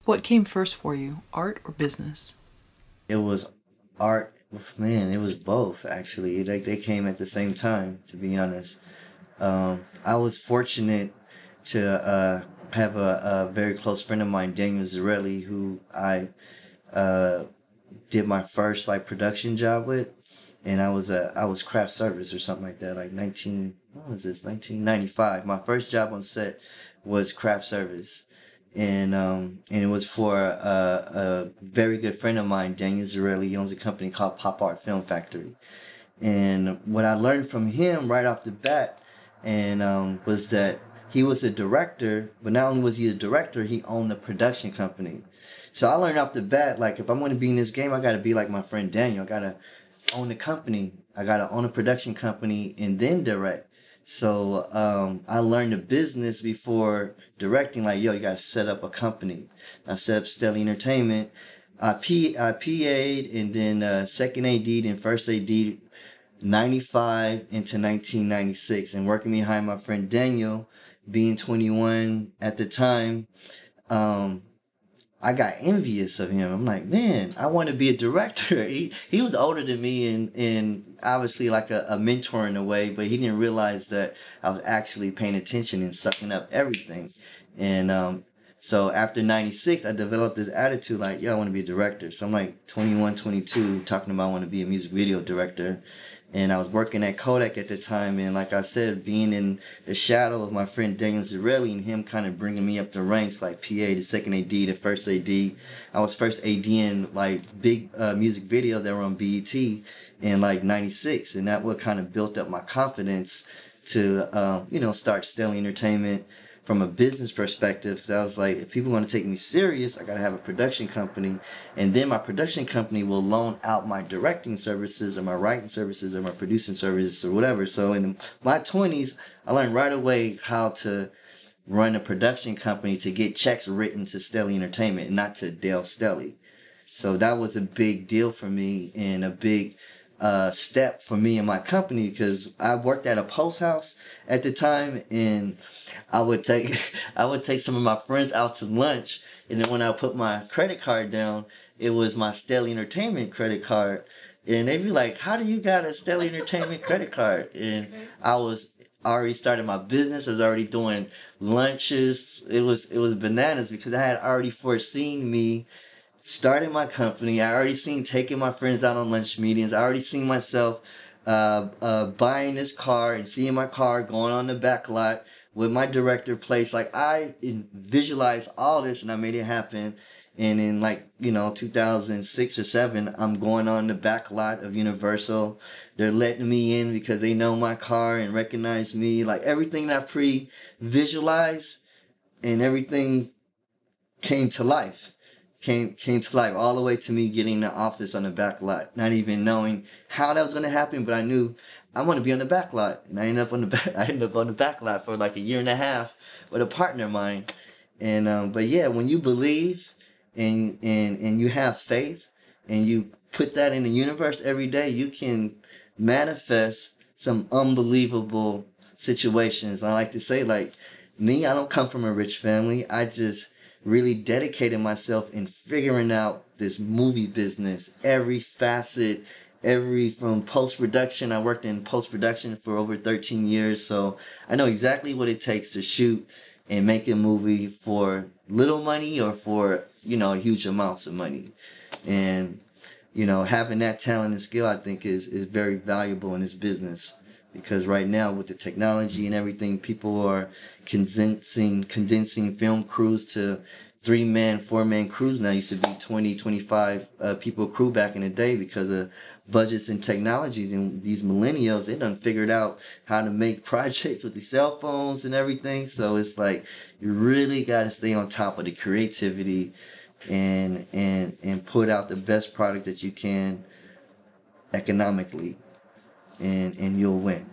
What came first for you, art or business? It was art. Man, it was both actually. They came at the same time, to be honest. I was fortunate to have a very close friend of mine, Daniel Zarelli, who I uh, did my first like production job with, and I was craft service or something like that, like 19 what was this 1995. My first job on set was craft service, and it was for a very good friend of mine, Daniel Zarelli. He owns a company called Pop Art Film Factory, and what I learned from him right off the bat, was that he was a director, but not only was he a director, he owned a production company. So I learned off the bat, like if I'm going to be in this game, I got to be like my friend Daniel. I got to own the company. I got to own a production company and then direct. So I learned the business before directing. Like, yo, you got to set up a company. I set up Stelly Entertainment. I PA'd and then second AD'd and first AD'd 95 into 1996, and working behind my friend Daniel, being 21 at the time. um I got envious of him. I'm like, man, I want to be a director. He was older than me, and obviously like a mentor in a way, but he didn't realize that I was actually paying attention and sucking up everything. And so after 96, I developed this attitude like, yeah, I want to be a director. So I'm like 21, 22, talking about I want to be a music video director. And I was working at Kodak at the time, and like I said, being in the shadow of my friend Daniel Zarelli and him kind of bringing me up the ranks, like PA, the second AD, the first AD. I was first AD in like big music videos that were on BET in like 96, and that what kind of built up my confidence to start Stelly Entertainment from a business perspective. Because I was like, if people want to take me serious, I gotta have a production company, and then my production company will loan out my directing services or my writing services or my producing services or whatever. So in my 20s, I learned right away how to run a production company to get checks written to Stelly Entertainment and not to Dale Stelly. So that was a big deal for me and a big step for me and my company, because I worked at a post house at the time, and I would take I would take some of my friends out to lunch, and then when I put my credit card down, it was my Stelly Entertainment credit card, and they'd be like, "How do you got a Stelly Entertainment credit card?" And I was already started my business. I was already doing lunches. It was bananas because I had already foreseen me starting my company. I already seen taking my friends out on lunch meetings. I already seen myself buying this car and seeing my car going on the back lot with my director place. Like I visualized all this and I made it happen. And in like, 2006 or 7, I'm going on the back lot of Universal. They're letting me in because they know my car and recognize me. Like everything that I pre-visualized and everything came to life. Came to life all the way to me getting the office on the back lot, not even knowing how that was gonna happen, but I knew I'm gonna be on the back lot, and I ended up on the back. I ended up on the back lot for like a year and a half with a partner of mine, and but yeah, when you believe and you have faith and you put that in the universe every day, you can manifest some unbelievable situations. I like to say, like me, I don't come from a rich family. I just really dedicated myself in figuring out this movie business, every facet, every from post-production. I worked in post-production for over 13 years, so I know exactly what it takes to shoot and make a movie for little money or for, huge amounts of money. And, having that talent and skill, I think is very valuable in this business. Because right now with the technology and everything, people are condensing film crews to 3-man, 4-man crews now. Used to be 20, 25 people crew back in the day because of budgets and technologies. And these millennials, they done figured out how to make projects with the cell phones and everything. So it's like you really got to stay on top of the creativity and put out the best product that you can economically, and you'll win.